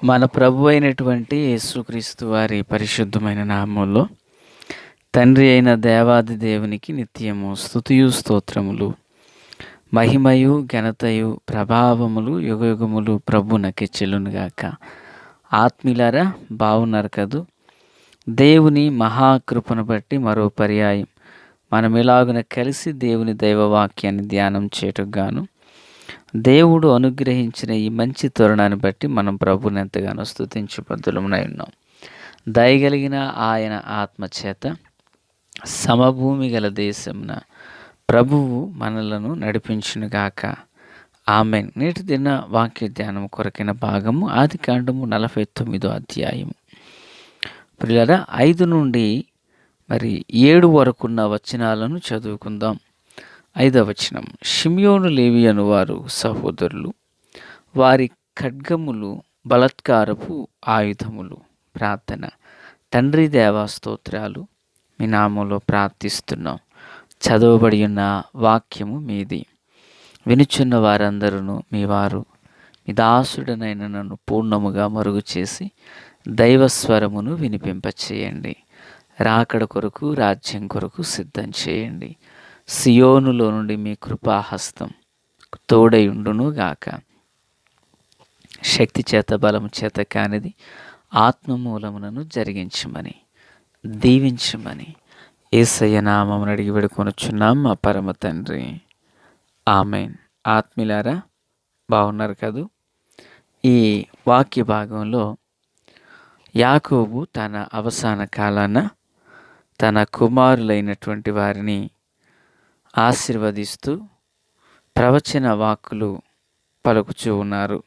మన ప్రభు అయినటువంటి యేసుక్రీస్తు వారి పరిశుద్ధమైన నామంలో తండ్రి అయిన దేవాది దేవునికి నిత్యము స్తుతియు స్తోత్రములు, మహిమయు ఘనతయు ప్రభావములు యుగయుగములు ప్రభునకి చెల్లునుగాక. ఆత్మీయులారా, బాగున్నారు కదూ? దేవుని మహాకృపను బట్టి మరో పర్యాయం మనం ఇలాగున కలిసి దేవుని దైవవాక్యాన్ని ధ్యానం చేయటకు గాను దేవుడు అనుగ్రహించిన ఈ మంచి తరుణాన్ని బట్టి మనం ప్రభుని ఎంతగానో స్తుతించు బద్దులమునై ఉన్నాం. దయగలిగిన ఆయన ఆత్మచేత సమభూమి గల దేశమున ప్రభువు మనలను నడిపించునుగాక. ఆమెన్. నేటి దిన వాక్య ధ్యానం కొరకైన భాగము ఆదికాండము 49వ అధ్యాయము. ప్రియులారా, 5 నుండి 7 వరకున్న వచనాలను చదువుకుందాం. 5వ వచనం. షిమ్యోను లేవి అనువారు సహోదరులు, వారి ఖడ్గములు బలత్కారపు ఆయుధములు. ప్రార్థన. తండ్రి దేవా, స్తోత్రాలు, మీ నామంలో ప్రార్థిస్తున్నాం. చదవబడి ఉన్న వాక్యము మీది. వినుచున్న వారందరూ మీ వారు. మీ దాసుడనైన నన్ను పూర్ణముగా మరుగు చేసి దైవస్వరమును వినిపింపచేయండి. రాకడ కొరకు, రాజ్యం కొరకు సిద్ధం చేయండి. సియోనులో నుండి మీ కృపాహస్తం తోడయుండును గాక. శక్తి చేత, బలము చేత కానిది ఆత్మమూలమునను జరిగించమని, దీవించమని యేసయ్య నామమున అడిగి వేడుకొనుచున్నాం మా పరమ తండ్రి. ఆమెన్. ఆత్మీయులారా, బాగున్నారు కదూ? ఈ వాక్య భాగంలో యాకోబు తన అవసాన కాలాన తన కుమారులైనటువంటి వారిని ఆశీర్వదిస్తూ ప్రవచన వాక్కులు పలుకుచూ ఉన్నారు.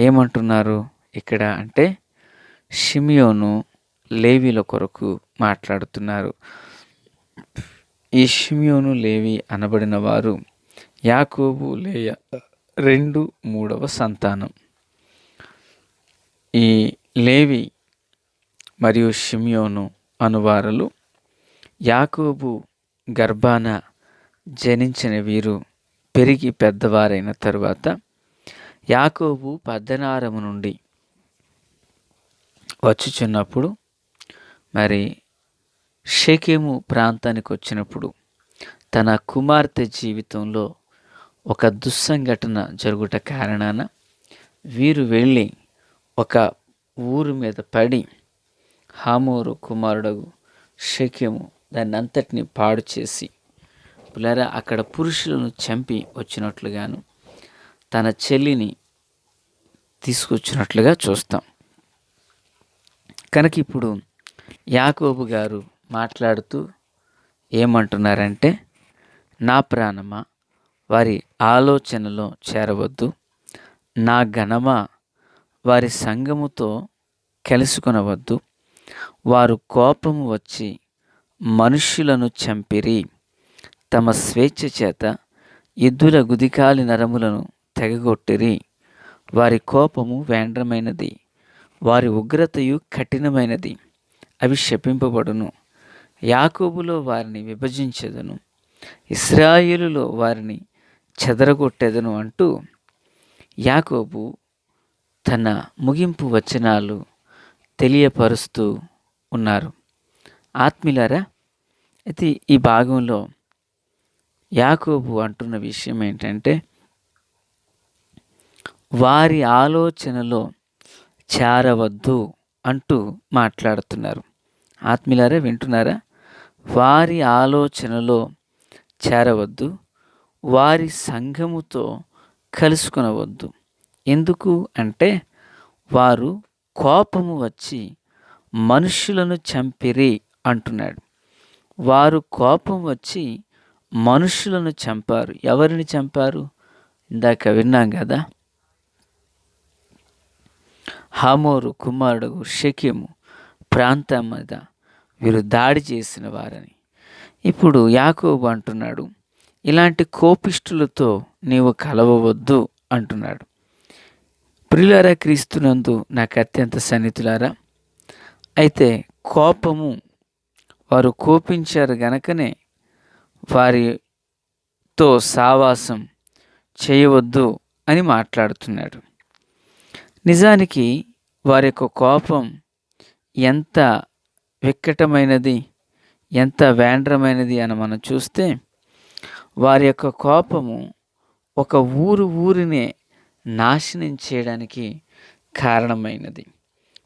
ఏమంటున్నారు ఇక్కడ అంటే, షిమ్యోను లేవీల కొరకు మాట్లాడుతున్నారు. ఈ షిమ్యోను లేవి అనబడిన వారు యాకోబు లేయ 2 సంతానం. ఈ లేవి మరియు షిమ్యోను అనువారులు యాకోబు గర్భాన జనించిన వీరు పెరిగి పెద్దవారైన తరువాత యాకోబు పద్దనారము నుండి వచ్చుచున్నప్పుడు షెకెము ప్రాంతానికి వచ్చినప్పుడు తన కుమార్తె జీవితంలో ఒక దుస్సంఘటన జరుగుట కారణాన వీరు వెళ్ళి ఒక ఊరు మీద పడి హామోరు కుమారుడు షెకెము దాన్ని అంతటిని పాడు చేసి పిల్లరా అక్కడ పురుషులను చంపి వచ్చినట్లుగాను తన చెల్లిని తీసుకొచ్చినట్లుగా చూస్తాం. కనుక ఇప్పుడు యాకోబు గారు మాట్లాడుతూ ఏమంటున్నారంటే, నా ప్రాణమా, వారి ఆలోచనలో చేరవద్దు. నా ఘనమా, వారి సంగముతో కలుసుకొనవద్దు. వారు కోపము వచ్చి మనుష్యులను చంపిరి. తమ స్వేచ్ఛ చేత ఎద్దుల గుదికాలి నరములను తెగగొట్టిరి. వారి కోపము వేండ్రమైనది, వారి ఉగ్రతయు కఠినమైనది. అవి శపింపబడును. యాకోబులో వారిని విభజించెదను, ఇశ్రాయేలులో వారిని చెదరగొట్టెదను అంటూ యాకోబు తన ముగింపు వచనాలు తెలియపరుస్తూ ఉన్నారు. ఆత్మీయులారా, అయితే ఈ భాగంలో యాకోబు అంటున్న విషయం ఏంటంటే, వారి ఆలోచనలో చేరవద్దు అంటూ మాట్లాడుతున్నారు. ఆత్మీయులారా, వింటున్నారా? వారి ఆలోచనలో చేరవద్దు, వారి సంఘముతో కలుసుకొనవద్దు. ఎందుకు అంటే, వారు కోపము వచ్చి మనుష్యులను చంపిరి అంటున్నాడు. వారు కోపం వచ్చి మనుష్యులను చంపారు. ఎవరిని చంపారు? ఇందాక విన్నాం కదా, హామోరు కుమారుడు షెకెము ప్రాంతం మీద వీరు దాడి చేసిన వారని. ఇప్పుడు యాకోబు అంటున్నాడు, ఇలాంటి కోపిష్ఠులతో నీవు కలవవద్దు అంటున్నాడు. ప్రియులారా, క్రీస్తునందు నాకు అత్యంత సన్నిహితులారా, అయితే కోపము, వారు కోపించారు గనకనే వారితో సావాసం చేయవద్దు అని మాట్లాడుతున్నాడు. నిజానికి వారి యొక్క కోపం ఎంత వికటమైనది, ఎంత వేండ్రమైనది అని మనం చూస్తే, వారి యొక్క కోపము ఒక ఊరినే నాశనం చేయడానికి కారణమైనది.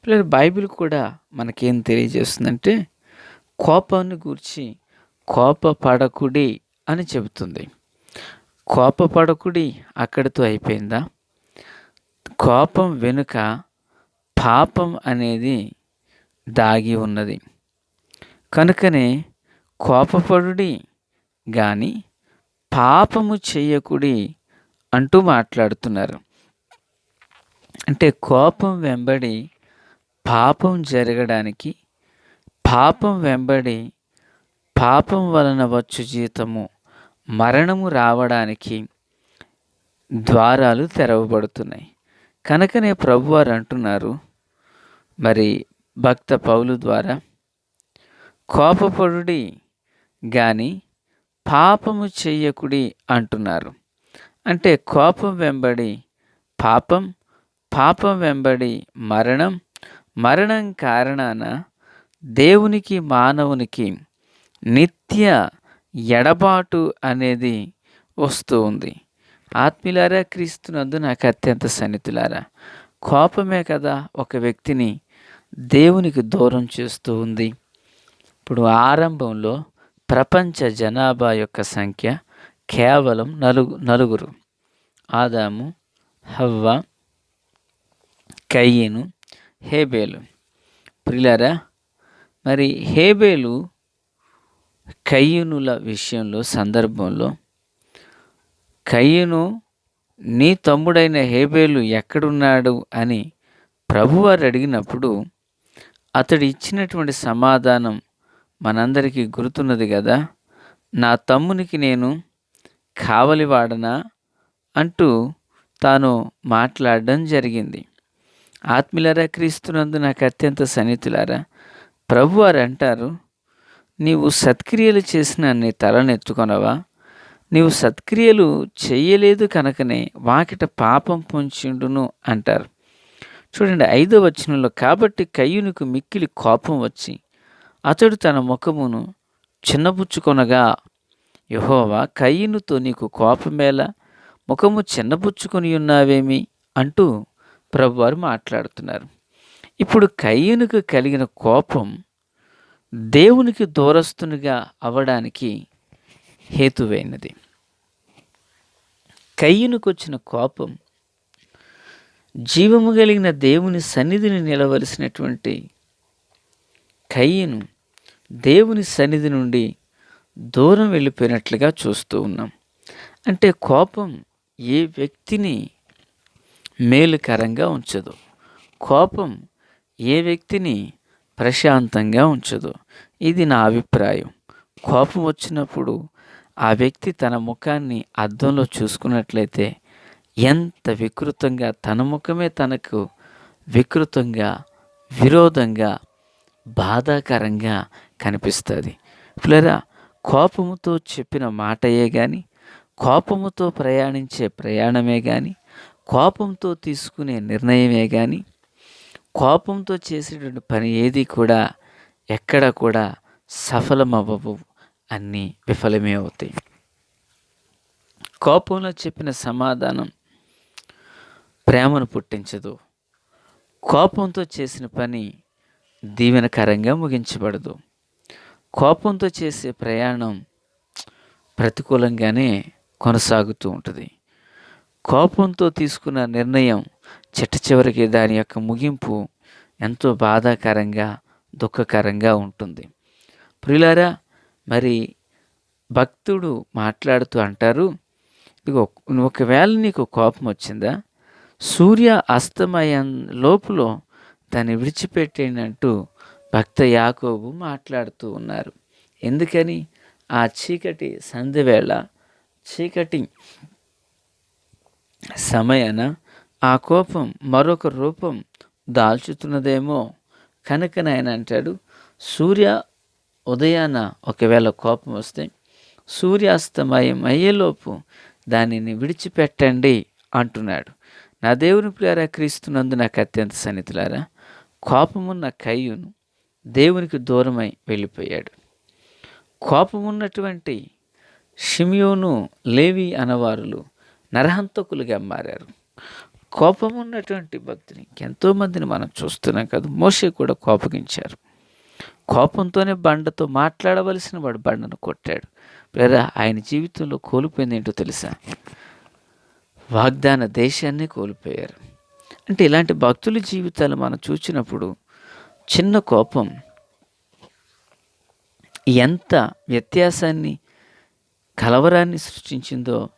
పిల్లలు, బైబిల్ కూడా మనకేం తెలియజేస్తుందంటే, కోపాన్ని గూర్చి కోపపడకుడి అని చెబుతుంది. కోపపడకుడి అక్కడితో అయిపోయిందా? కోపం వెనుక పాపం అనేది దాగి ఉన్నది. కనుకనే కోపపడుడి గాని పాపము చెయ్యకుడి అంటూ మాట్లాడుతున్నారు. అంటే కోపం వెంబడి పాపం జరగడానికి, పాపం వెంబడి పాపం వలన వచ్చు జీతము మరణము రావడానికి ద్వారాలు తెరవబడుతున్నాయి. కనుకనే ప్రభువారు అంటున్నారు, మరి భక్త పౌలు ద్వారా, కోపపడుడి గాని పాపము చెయ్యకుడి అంటున్నారు. అంటే కోపం వెంబడి పాపం, పాపం వెంబడి మరణం, మరణం కారణాన దేవునికి మానవునికి నిత్య ఎడబాటు అనేది వస్తూ ఉంది. ఆత్మీయులారా, క్రీస్తునందు నాకు అత్యంత సన్నిహితులారా, కోపమే కదా ఒక వ్యక్తిని దేవునికి దూరం చేస్తూ ఉంది. ఇప్పుడు ఆరంభంలో ప్రపంచ జనాభా యొక్క సంఖ్య కేవలం నలుగురు: ఆదాము, హవ్వ, కయ్యను, హేబేలు. ప్రియులారా, మరి హేబేలు కయ్యనుల సందర్భంలో కయ్యను, నీ తమ్ముడైన హేబేలు ఎక్కడున్నాడు అని ప్రభువారు అడిగినప్పుడు అతడు ఇచ్చినటువంటి సమాధానం మనందరికీ గుర్తున్నది కదా. నా తమ్మునికి నేను కావలివాడనా అంటూ తాను మాట్లాడడం జరిగింది. ఆత్మీయులారా, క్రీస్తునందు నాకు అత్యంత సన్నిహితులారా, ప్రభువారు అంటారు, నీవు సత్క్రియలు చేసిన నీ తలనెత్తుకొనవా? నీవు సత్క్రియలు చెయ్యలేదు కనుకనే వాకిట పాపం పొంచిండును అంటారు. చూడండి, 5వ వచనంలో, కాబట్టి కయ్యూనుకు మిక్కిలి కోపం వచ్చి అతడు తన ముఖమును చిన్నబుచ్చుకొనగా, యెహోవా కయ్యూనుతో నీకు కోపమేలా, ముఖము చిన్నబుచ్చుకొని ఉన్నావేమి అంటూ ప్రభువారు మాట్లాడుతున్నారు. ఇప్పుడు కయ్యూనుకు కలిగిన కోపం దేవునికి దూరస్తునిగా అవ్వడానికి హేతువైనది. కయ్యూనుకు వచ్చిన కోపం జీవము కలిగిన దేవుని సన్నిధిని నిలవలసినటువంటి కయ్యను దేవుని సన్నిధి నుండి దూరం వెళ్ళిపోయినట్లుగా చూస్తూ ఉన్నాం. అంటే కోపం ఏ వ్యక్తిని మేలుకరంగా ఉంచదు. కోపం ఏ వ్యక్తిని ప్రశాంతంగా ఉంచదు. ఇది నా అభిప్రాయం. కోపం వచ్చినప్పుడు ఆ వ్యక్తి తన ముఖాన్ని అద్దంలో చూసుకున్నట్లయితే ఎంత వికృతంగా, తన ముఖమే తనకు వికృతంగా, విరోధంగా, బాధాకరంగా కనిపిస్తుంది. పిల్లరా, కోపముతో చెప్పిన మాటయే కానీ, కోపముతో ప్రయాణించే ప్రయాణమే కానీ, కోపంతో తీసుకునే నిర్ణయమే కానీ, కోపంతో చేసేటువంటి పని ఏది కూడా ఎక్కడ కూడా సఫలమవ్వవు, అన్నీ విఫలమే అవుతాయి. కోపంలో చెప్పిన సమాధానం ప్రేమను పుట్టించదు. కోపంతో చేసిన పని దీవెనకరంగా ముగించబడదు. కోపంతో చేసే ప్రయాణం ప్రతికూలంగానే కొనసాగుతూ ఉంటుంది. కోపంతో తీసుకున్న నిర్ణయం చిట్టచివరికి దాని యొక్క ముగింపు ఎంతో బాధాకరంగా, దుఃఖకరంగా ఉంటుంది. ప్రియులారా, మరి భక్తుడు మాట్లాడుతూ అంటారు, ఇదిగో ఒకవేళ నీకు కోపం వచ్చిందా, సూర్య అస్తమయం లోపులో దాన్ని విడిచిపెట్టేనంటూ భక్త యాకోబు మాట్లాడుతూ ఉన్నారు. ఎందుకని? ఆ చీకటి సంధ్యవేళ, చీకటి సమయాన ఆ కోపం మరొక రూపం దాల్చుతున్నదేమో. కనుకనే ఆయన అంటాడు, సూర్య ఉదయాన ఒకవేళ కోపం వస్తే సూర్యాస్తమయం అయ్యేలోపు దానిని విడిచిపెట్టండి అంటున్నాడు. నా దేవుని ప్రియులారా, క్రీస్తునందు నాకు అత్యంత సన్నిహితులారా, కోపమున్న కయ్యూను దేవునికి దూరమై వెళ్ళిపోయాడు. కోపమున్నటువంటి షిమ్యోను, లేవి అనవారులు నరహంతకులుగా మారారు. కోపమున్నటువంటి భక్తుని ఎంతోమందిని మనం చూస్తున్నాం కదా. మోషే కూడా కోపగించారు. కోపంతోనే బండతో మాట్లాడవలసిన వాడు బండను కొట్టాడు. లేదా ఆయన జీవితంలో కోల్పోయింది ఏంటో తెలుసా? వాగ్దాన దేశాన్ని కోల్పోయారు. అంటే ఇలాంటి భక్తుల జీవితాలు మనం చూసినప్పుడు చిన్న కోపం ఎంత వ్యత్యాసాన్ని, కలవరాన్ని సృష్టించిందో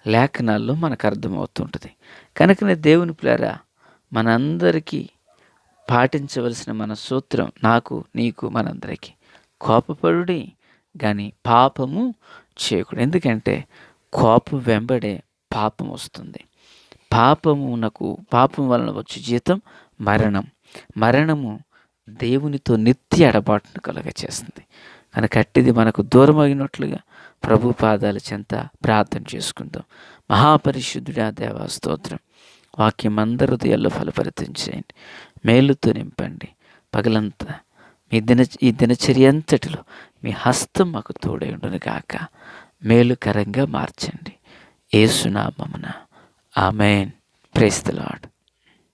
లేఖనాల్లో మనకు అర్థమవుతుంటుంది. కనుకనే దేవుని ప్రియులారా, మనందరికీ పాటించవలసిన మన సూత్రం, నాకు నీకు మనందరికీ, కోపపడుడి కానీ పాపము చేయకూడదు. ఎందుకంటే కోపం వెంబడే పాపం వస్తుంది. పాపం వలన వచ్చే జీతం మరణం. మరణము దేవునితో నిత్య ఎడబాటును కలుగచేస్తుంది. కనుక అట్టిది మనకు దూరమైనట్లుగా ప్రభు పాదాల చెంత ప్రార్థన చేసుకుందాం. మహాపరిశుద్ధుడా దేవా, స్తోత్రం. వాక్యం అందరి హృదయాల్లో ఫలపరితం చేయండి, మేలుతో నింపండి. పగలంతా ఈ దినచర్య అంతటిలో మీ హస్తం మాకు తోడై ఉండును గాక. మేలుకరంగా మార్చండి. యేసు నామమున ఆమేన్. Praise the lord.